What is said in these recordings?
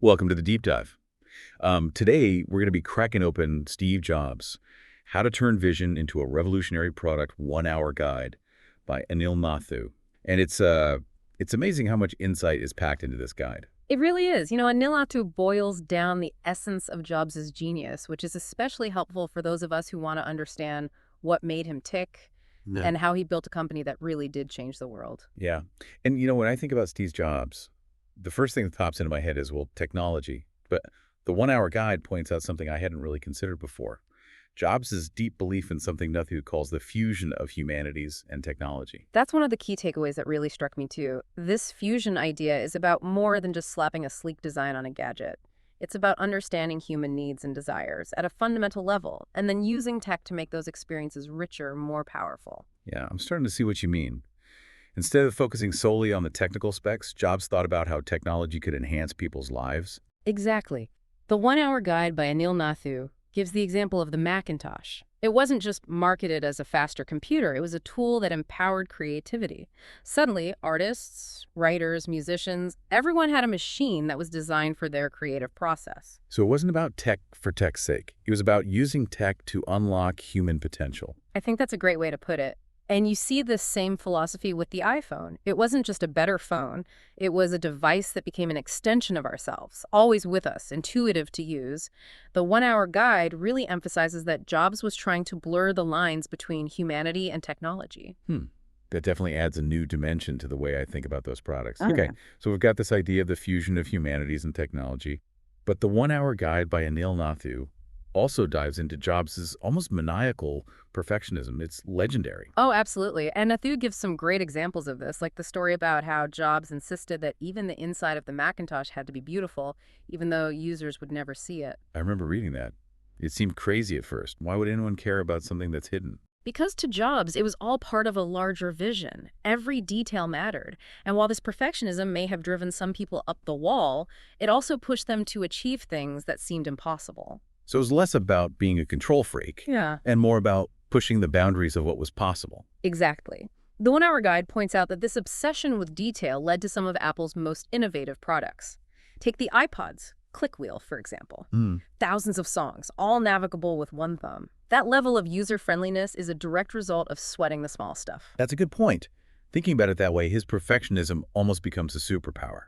Welcome to the deep dive. Today, we're going to be cracking open Steve Jobs, How to Turn Vision into a Revolutionary Product 1-Hour Guide by Anil Nathu. And it's amazing how much insight is packed into this guide. It really is. Anilatu boils down the essence of Jobs' genius, which is especially helpful for those of us who want to understand what made him tick Yeah. and how he built a company that really did change the world. Yeah. And when I think about Steve Jobs, the first thing that pops into my head is, well, technology. But the 1-Hour Guide points out something I hadn't really considered before. Jobs' deep belief in something Nathu calls the fusion of humanities and technology. That's one of the key takeaways that really struck me too. This fusion idea is about more than just slapping a sleek design on a gadget. It's about understanding human needs and desires at a fundamental level, and then using tech to make those experiences richer, more powerful. Yeah, I'm starting to see what you mean. Instead of focusing solely on the technical specs, Jobs thought about how technology could enhance people's lives. Exactly. The 1-Hour Guide by Anil Nathu gives the example of the Macintosh. It wasn't just marketed as a faster computer, it was a tool that empowered creativity. Suddenly, artists, writers, musicians, everyone had a machine that was designed for their creative process. So it wasn't about tech for tech's sake. It was about using tech to unlock human potential. I think that's a great way to put it. And you see this same philosophy with the iPhone. It wasn't just a better phone. It was a device that became an extension of ourselves, always with us, intuitive to use. The 1-Hour Guide really emphasizes that Jobs was trying to blur the lines between humanity and technology. That definitely adds a new dimension to the way I think about those products. Oh, Okay, yeah. so we've got this idea of the fusion of humanities and technology. But the 1-Hour Guide by Anil Nathu also dives into Jobs' almost maniacal perfectionism. It's legendary. Oh, absolutely. And Nathu gives some great examples of this, like the story about how Jobs insisted that even the inside of the Macintosh had to be beautiful, even though users would never see it. I remember reading that. It seemed crazy at first. Why would anyone care about something that's hidden? Because to Jobs, it was all part of a larger vision. Every detail mattered. And while this perfectionism may have driven some people up the wall, it also pushed them to achieve things that seemed impossible. So it was less about being a control freak Yeah. and more about pushing the boundaries of what was possible. Exactly. The 1-Hour Guide points out that this obsession with detail led to some of Apple's most innovative products. Take the iPod's click wheel, for example. Thousands of songs, all navigable with one thumb. That level of user-friendliness is a direct result of sweating the small stuff. That's a good point. Thinking about it that way, his perfectionism almost becomes a superpower.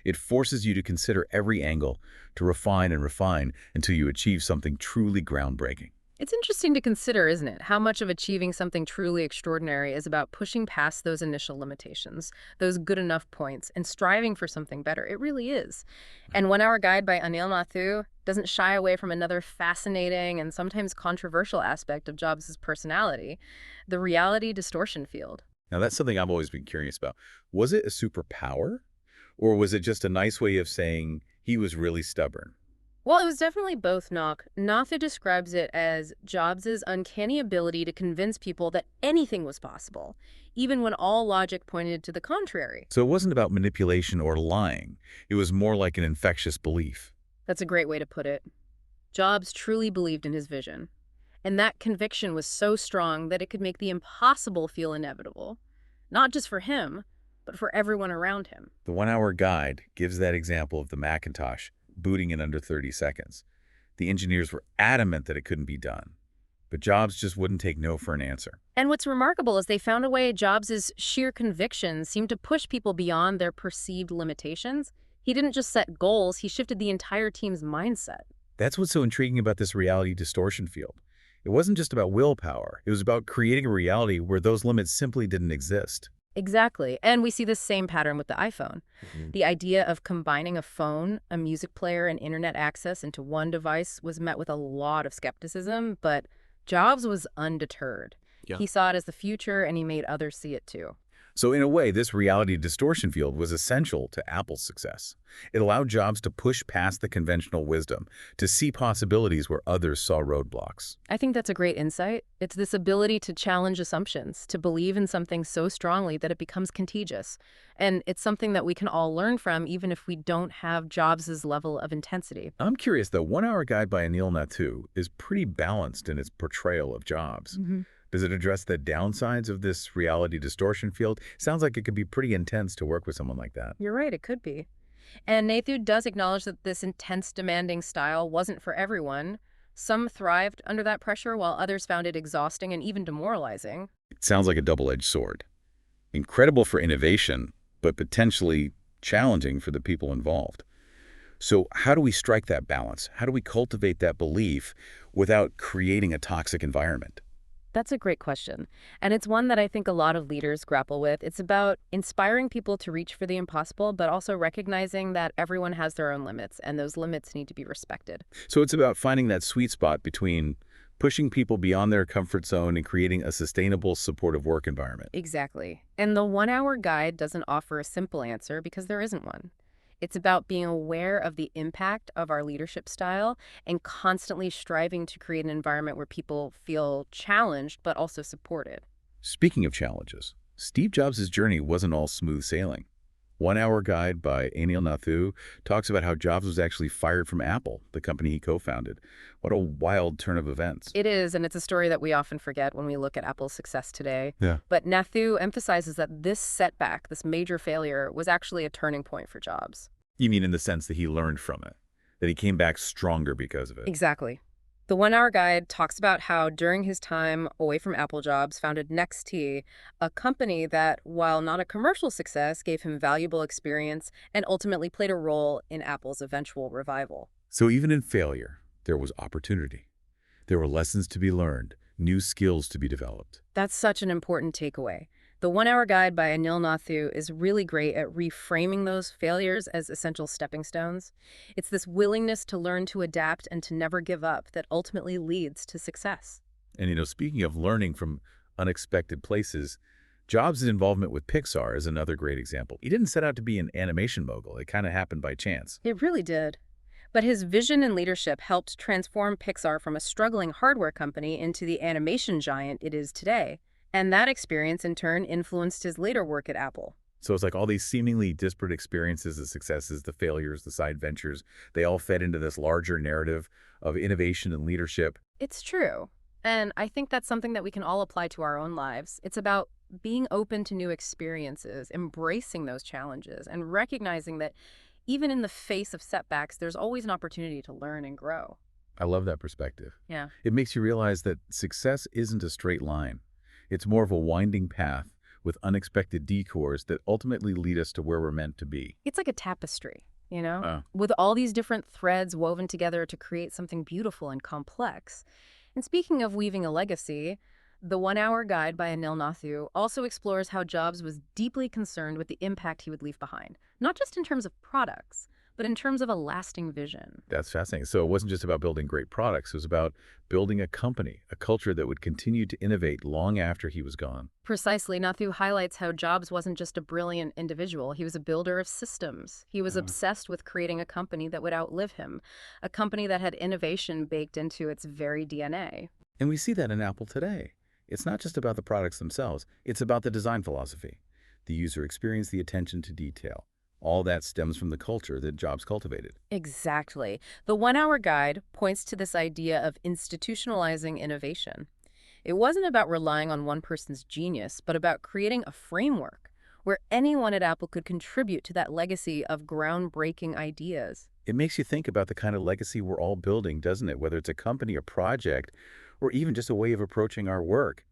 It forces you to consider every angle, to refine and refine until you achieve something truly groundbreaking. It's interesting to consider, isn't it, how much of achieving something truly extraordinary is about pushing past those initial limitations, those good enough points, and striving for something better. It really is. And 1-Hour Guide by Anil Nathu doesn't shy away from another fascinating and sometimes controversial aspect of Jobs' personality, the reality distortion field. Now, that's something I've always been curious about. Was it a superpower, or was it just a nice way of saying he was really stubborn? Well, it was definitely both, Nock. Nathu describes it as Jobs' uncanny ability to convince people that anything was possible, even when all logic pointed to the contrary. So it wasn't about manipulation or lying. It was more like an infectious belief. That's a great way to put it. Jobs truly believed in his vision, and that conviction was so strong that it could make the impossible feel inevitable, not just for him, but for everyone around him. The 1-Hour Guide gives that example of the Macintosh booting in under 30 seconds. The engineers were adamant that it couldn't be done, but Jobs just wouldn't take no for an answer. And what's remarkable is they found a way Jobs' sheer conviction seemed to push people beyond their perceived limitations. He didn't just set goals, he shifted the entire team's mindset. That's what's so intriguing about this reality distortion field. It wasn't just about willpower. It was about creating a reality where those limits simply didn't exist. Exactly. And we see this same pattern with the iPhone. The idea of combining a phone, a music player, and internet access into one device was met with a lot of skepticism, but Jobs was undeterred. Yeah. He saw it as the future, and he made others see it too. So in a way, this reality distortion field was essential to Apple's success. It allowed Jobs to push past the conventional wisdom, to see possibilities where others saw roadblocks. I think that's a great insight. It's this ability to challenge assumptions, to believe in something so strongly that it becomes contagious. And it's something that we can all learn from, even if we don't have Jobs' level of intensity. I'm curious, though, 1-Hour Guide by Anil Nathu is pretty balanced in its portrayal of Jobs. Does it address the downsides of this reality distortion field? Sounds like it could be pretty intense to work with someone like that. You're right, it could be. And Nathu does acknowledge that this intense, demanding style wasn't for everyone. Some thrived under that pressure, while others found it exhausting and even demoralizing. It sounds like a double-edged sword. Incredible for innovation, but potentially challenging for the people involved. So how do we strike that balance? How do we cultivate that belief without creating a toxic environment? That's a great question. And it's one that I think a lot of leaders grapple with. It's about inspiring people to reach for the impossible, but also recognizing that everyone has their own limits, and those limits need to be respected. So it's about finding that sweet spot between pushing people beyond their comfort zone and creating a sustainable, supportive work environment. Exactly. And the 1 hour guide doesn't offer a simple answer because there isn't one. It's about being aware of the impact of our leadership style and constantly striving to create an environment where people feel challenged but also supported. Speaking of challenges, Steve Jobs' journey wasn't all smooth sailing. 1 Hour Guide by Anil Nathu talks about how Jobs was actually fired from Apple, the company he co-founded. What a wild turn of events. It is, and it's a story that we often forget when we look at Apple's success today. Yeah. But Nathu emphasizes that this setback, this major failure, was actually a turning point for Jobs. You mean in the sense that he learned from it, that he came back stronger because of it? Exactly. The 1 hour guide talks about how during his time away from Apple, Jobs founded NextT, a company that, while not a commercial success, gave him valuable experience and ultimately played a role in Apple's eventual revival. So even in failure, there was opportunity. There were lessons to be learned, new skills to be developed. That's such an important takeaway. The 1 hour guide by Anil Nathu is really great at reframing those failures as essential stepping stones. It's this willingness to learn to adapt and to never give up that ultimately leads to success. And speaking of learning from unexpected places, Jobs' involvement with Pixar is another great example. He didn't set out to be an animation mogul. It kind of happened by chance. It really did. But his vision and leadership helped transform Pixar from a struggling hardware company into the animation giant it is today. And that experience, in turn, influenced his later work at Apple. So it's like all these seemingly disparate experiences, the successes, the failures, the side ventures, they all fed into this larger narrative of innovation and leadership. It's true. And I think that's something that we can all apply to our own lives. It's about being open to new experiences, embracing those challenges, and recognizing that even in the face of setbacks, there's always an opportunity to learn and grow. I love that perspective. Yeah. It makes you realize that success isn't a straight line. It's more of a winding path with unexpected detours that ultimately lead us to where we're meant to be. It's like a tapestry, with all these different threads woven together to create something beautiful and complex. And speaking of weaving a legacy, the 1 hour guide by Anil Nathu also explores how Jobs was deeply concerned with the impact he would leave behind, not just in terms of products, but in terms of a lasting vision. That's fascinating. So it wasn't just about building great products. It was about building a company, a culture that would continue to innovate long after he was gone. Precisely, Nathu highlights how Jobs wasn't just a brilliant individual. He was a builder of systems. He was obsessed with creating a company that would outlive him, a company that had innovation baked into its very DNA. And we see that in Apple today. It's not just about the products themselves. It's about the design philosophy, the user experience, the attention to detail. All that stems from the culture that Jobs cultivated. Exactly. The 1 hour guide points to this idea of institutionalizing innovation. It wasn't about relying on one person's genius, but about creating a framework where anyone at Apple could contribute to that legacy of groundbreaking ideas. It makes you think about the kind of legacy we're all building, doesn't it? Whether it's a company, a project, or even just a way of approaching our work.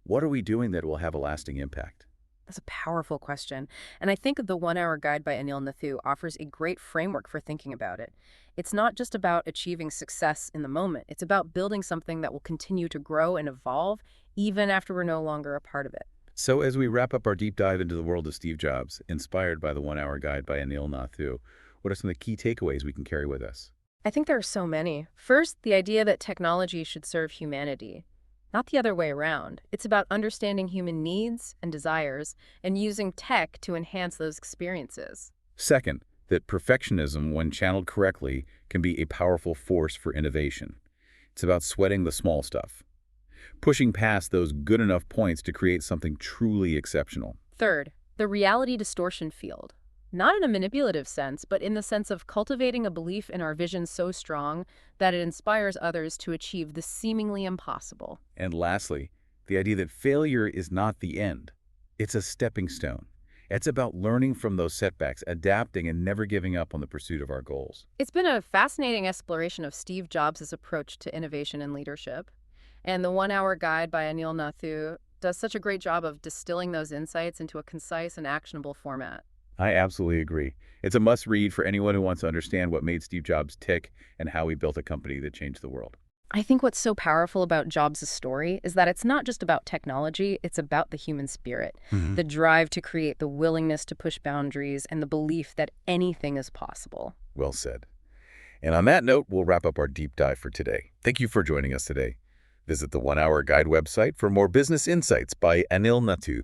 What are we doing that will have a lasting impact? That's a powerful question. And I think the 1 hour guide by Anil Nathu offers a great framework for thinking about it. It's not just about achieving success in the moment. It's about building something that will continue to grow and evolve even after we're no longer a part of it. So as we wrap up our deep dive into the world of Steve Jobs, inspired by the 1 Hour Guide by Anil Nathu, what are some of the key takeaways we can carry with us? I think there are so many. First, the idea that technology should serve humanity. Not the other way around. It's about understanding human needs and desires and using tech to enhance those experiences. Second, that perfectionism, when channeled correctly, can be a powerful force for innovation. It's about sweating the small stuff, pushing past those good enough points to create something truly exceptional. Third, the reality distortion field. Not in a manipulative sense, but in the sense of cultivating a belief in our vision so strong that it inspires others to achieve the seemingly impossible. And lastly, the idea that failure is not the end. It's a stepping stone. It's about learning from those setbacks, adapting, and never giving up on the pursuit of our goals. It's been a fascinating exploration of Steve Jobs' approach to innovation and leadership. And the 1 Hour Guide by Anil Nathu does such a great job of distilling those insights into a concise and actionable format. I absolutely agree. It's a must-read for anyone who wants to understand what made Steve Jobs tick and how he built a company that changed the world. I think what's so powerful about Jobs' story is that it's not just about technology, it's about the human spirit, Mhm. the drive to create, the willingness to push boundaries, and the belief that anything is possible. Well said. And on that note, we'll wrap up our deep dive for today. Thank you for joining us today. Visit the 1 Hour Guide website for more business insights by Anil Nathu.